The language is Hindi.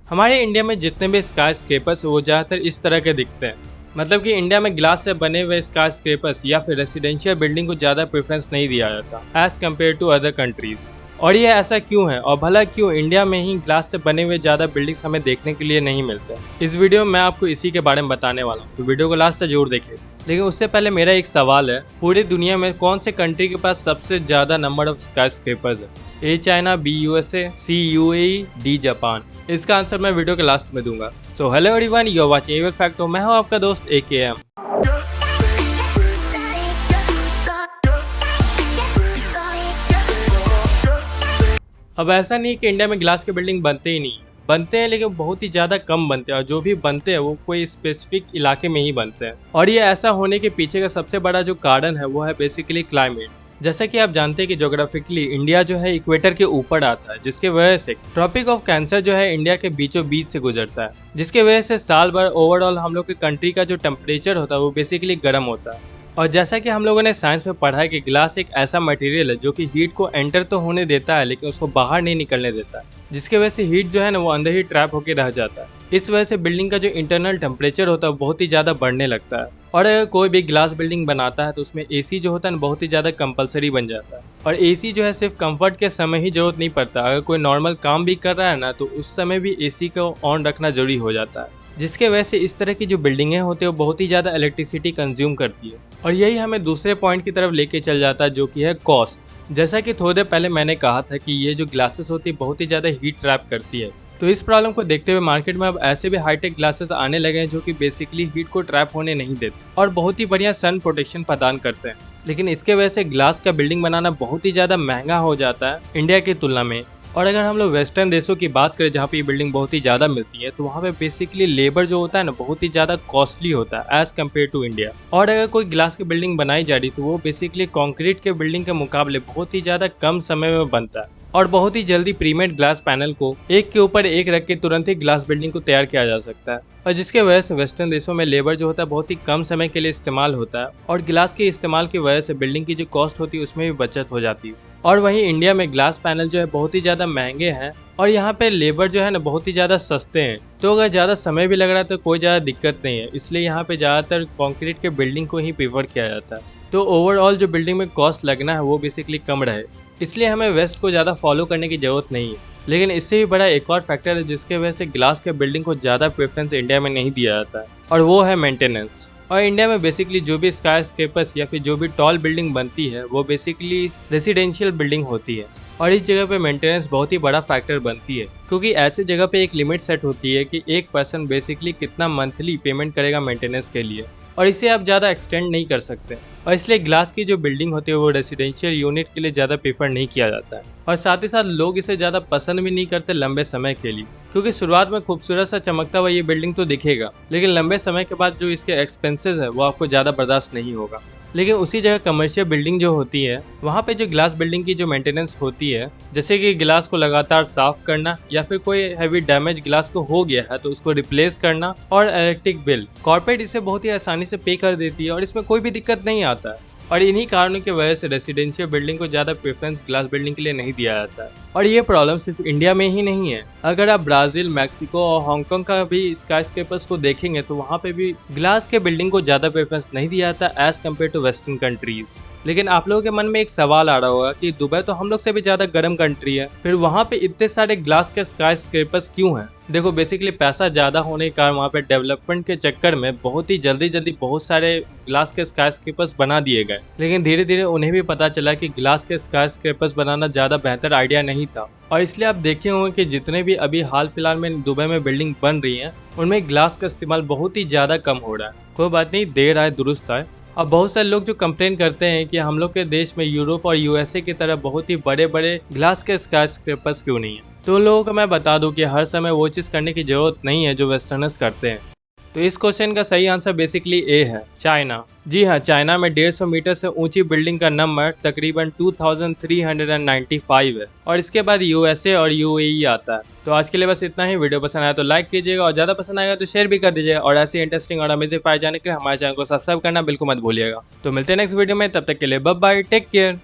हमारे इंडिया में जितने भी स्काई स्क्रेपर्स वो ज़्यादातर इस तरह के दिखते हैं। मतलब कि इंडिया में ग्लास से बने हुए स्काई स्क्रेपर्स या फिर रेसिडेंशियल बिल्डिंग को ज़्यादा प्रेफरेंस नहीं दिया जाता as compared to other countries. और ये ऐसा क्यों है और भला क्यों इंडिया में ही ग्लास से बने हुए ज़्यादा बिल्डिंग्स हमें देखने के लिए नहीं मिलते। इस वीडियो में मैं आपको इसी के बारे में बताने वाला हूँ, तो वीडियो को लास्ट तक जरूर देखें। लेकिन उससे पहले मेरा एक सवाल है, पूरी दुनिया में कौन से कंट्री के पास सबसे ज़्यादा नंबर ऑफ स्काई स्क्रेपर्स है? A China, B USA, C UAE, D Japan. इसका आंसर मैं वीडियो के लास्ट में दूंगा। So hello everyone, you are watching evil fact. मैं हूं आपका दोस्त AKM। अब ऐसा नहीं कि इंडिया में ग्लास के बिल्डिंग बनते ही नहीं, बनते हैं लेकिन बहुत ही ज़्यादा कम बनते हैं, और जो भी बनते हैं वो कोई स्पेसिफिक इलाके में ही बनते हैं। और ये ऐसा होने के पीछे का सबसे बड़ा जो कारण है वो है बेसिकली क्लाइमेट। जैसा कि आप जानते हैं कि ज्योग्राफिकली इंडिया जो है इक्वेटर के ऊपर आता है, जिसके वजह से ट्रॉपिक ऑफ कैंसर जो है इंडिया के बीचों बीच से गुजरता है, जिसके वजह से साल भर ओवरऑल हम लोग के कंट्री का जो टेम्परेचर होता है वो बेसिकली गर्म होता है। और जैसा कि हम लोगों ने साइंस में पढ़ा है कि ग्लास एक ऐसा मटेरियल है जो कि हीट को एंटर तो होने देता है लेकिन उसको बाहर नहीं निकलने देता है, जिसके वजह से हीट जो है ना वो अंदर ही ट्रैप होकर रह जाता है। इस वजह से बिल्डिंग का जो इंटरनल टेम्परेचर होता है वो बहुत ही ज़्यादा बढ़ने लगता है। और अगर कोई भी ग्लास बिल्डिंग बनाता है तो उसमें AC जो होता है ना बहुत ही ज़्यादा कंपलसरी बन जाता है। और AC जो है सिर्फ कंफर्ट के समय ही जरूरत नहीं पड़ता, अगर कोई नॉर्मल काम भी कर रहा है ना तो उस समय भी AC को ऑन रखना जरूरी हो जाता है, जिसके वजह से इस तरह की जो बिल्डिंगें होती है वो बहुत ही ज़्यादा इलेक्ट्रिसिटी कंज्यूम करती है। और यही हमें दूसरे पॉइंट की तरफ लेके चल जाता है, जो कि है कॉस्ट। जैसा कि थोड़ी देर पहले मैंने कहा था कि ये जो ग्लासेस होती है बहुत ही ज़्यादा हीट ट्रैप करती है, तो इस प्रॉब्लम को देखते हुए मार्केट में अब ऐसे भी हाईटेक ग्लासेस आने लगे हैं जो कि बेसिकली हीट को ट्रैप होने नहीं देते और बहुत ही बढ़िया सन प्रोटेक्शन प्रदान करते हैं। लेकिन इसके वजह से ग्लास का बिल्डिंग बनाना बहुत ही ज़्यादा महंगा हो जाता है इंडिया की तुलना में। और अगर हम लोग वेस्टर्न देशों की बात करें जहाँ पे ये बिल्डिंग बहुत ही ज़्यादा मिलती है, तो वहाँ पे बेसिकली लेबर जो होता है ना बहुत ही ज़्यादा कॉस्टली होता है एज कम्पेयर टू इंडिया। और अगर कोई ग्लास की बिल्डिंग बनाई जा रही तो वो बेसिकली कंक्रीट के बिल्डिंग के मुकाबले बहुत ही ज़्यादा कम समय में बनता है और बहुत ही जल्दी प्रीमेड ग्लास पैनल को एक के ऊपर एक रख के तुरंत ही ग्लास बिल्डिंग को तैयार किया जा सकता है। और जिसके वजह से वेस्टर्न देशों में लेबर जो होता है बहुत ही कम समय के लिए इस्तेमाल होता है और ग्लास के इस्तेमाल की वजह से बिल्डिंग की जो कॉस्ट होती है उसमें भी बचत हो जाती है। और वहीं इंडिया में ग्लास पैनल जो है बहुत ही ज़्यादा महंगे हैं और यहाँ पे लेबर जो है ना बहुत ही ज़्यादा सस्ते हैं, तो अगर ज़्यादा समय भी लग रहा है तो कोई ज़्यादा दिक्कत नहीं है। इसलिए यहाँ पे ज़्यादातर कंक्रीट के बिल्डिंग को ही प्रीफर किया जाता है, तो ओवरऑल जो बिल्डिंग में कॉस्ट लगना है वो बेसिकली कम रहे। इसलिए हमें वेस्ट को ज़्यादा फॉलो करने की ज़रूरत नहीं है। लेकिन इससे भी बड़ा एक और फैक्टर है जिसके वजह से ग्लास के बिल्डिंग को ज़्यादा प्रेफरेंस इंडिया में नहीं दिया जाता है, और वो है मेंटेनेंस। और इंडिया में बेसिकली जो भी स्काई स्क्रेपर्स या फिर जो भी टॉल बिल्डिंग बनती है वो बेसिकली रेसिडेंशियल बिल्डिंग होती है, और इस जगह पे मेंटेनेंस बहुत ही बड़ा फैक्टर बनती है, क्योंकि ऐसे जगह पे एक लिमिट सेट होती है कि एक पर्सन बेसिकली कितना मंथली पेमेंट करेगा मेंटेनेंस के लिए, और इसे आप ज़्यादा एक्सटेंड नहीं कर सकते। और इसलिए ग्लास की जो बिल्डिंग होती है वो रेसिडेंशियल यूनिट के लिए ज़्यादा प्रेफर नहीं किया जाता है, और साथ ही साथ लोग इसे ज़्यादा पसंद भी नहीं करते लंबे समय के लिए, क्योंकि शुरुआत में खूबसूरत सा चमकता हुआ ये बिल्डिंग तो दिखेगा लेकिन लंबे समय के बाद जो इसके एक्सपेंसेस है वो आपको ज़्यादा बर्दाश्त नहीं होगा। लेकिन उसी जगह कमर्शियल बिल्डिंग जो होती है वहाँ पे जो ग्लास बिल्डिंग की जो मेंटेनेंस होती है, जैसे कि गिलास को लगातार साफ करना या फिर कोई हैवी डैमेज ग्लास को हो गया है तो उसको रिप्लेस करना, और इलेक्ट्रिक बिल कॉर्पोरेट इसे बहुत ही आसानी से पे कर देती है और इसमें कोई भी दिक्कत नहीं आता है। और इन्हीं कारणों की वजह से रेसिडेंशियल बिल्डिंग को ज़्यादा प्रेफरेंस ग्लास बिल्डिंग के लिए नहीं दिया जाता है। और ये प्रॉब्लम सिर्फ इंडिया में ही नहीं है, अगर आप ब्राज़ील, मैक्सिको और हांगकांग का भी स्काई स्क्रेपर्स को देखेंगे तो वहाँ पे भी ग्लास के बिल्डिंग को ज़्यादा प्रेफरेंस नहीं दिया जाता as compared to western countries. लेकिन आप लोगों के मन में एक सवाल आ रहा होगा कि दुबई तो हम लोग से भी ज़्यादा गर्म कंट्री है, फिर वहाँ पे इतने सारे ग्लास के स्काई स्क्रेपर्स क्यों हैं? देखो बेसिकली पैसा ज़्यादा होने के कारण वहाँ पे डेवलपमेंट के चक्कर में बहुत ही जल्दी बहुत सारे ग्लास के स्काई स्क्रेपर्स बना दिए गए, लेकिन धीरे धीरे उन्हें भी पता चला कि ग्लास के स्काई स्क्रेपर्स बनाना ज़्यादा बेहतर आइडिया नहीं था। और इसलिए आप देखे होंगे कि जितने भी अभी हाल फिलहाल में दुबई में बिल्डिंग बन रही हैं उनमें ग्लास का इस्तेमाल बहुत ही ज़्यादा कम हो रहा है। कोई बात नहीं, देर आए दुरुस्त आए। अब बहुत सारे लोग जो कंप्लेन करते हैं कि हम लोग के देश में यूरोप और USA की तरह बहुत ही बड़े बड़े ग्लास के स्काई स्क्रेपर्स क्यों नहीं है, तो उन लोगों को मैं बता दूं कि हर समय वो चीज़ करने की ज़रूरत नहीं है जो वेस्टर्नर्स करते हैं। तो इस क्वेश्चन का सही आंसर बेसिकली ए है, चाइना। जी हाँ, चाइना में 150 मीटर से ऊंची बिल्डिंग का नंबर तकरीबन 2395 है, और इसके बाद USA और UAE आता है। तो आज के लिए बस इतना ही। वीडियो पसंद आया तो लाइक कीजिएगा और ज़्यादा पसंद आएगा तो शेयर भी कर दीजिएगा, और ऐसे इंटरेस्टिंग और अमेजिंग पाए जाने के लिए हमारे चैनल को सब्सक्राइब करना बिल्कुल मत भूलिएगा। तो मिलते हैं नेक्स्ट वीडियो में, तब तक के लिए बाय बाय, टेक केयर।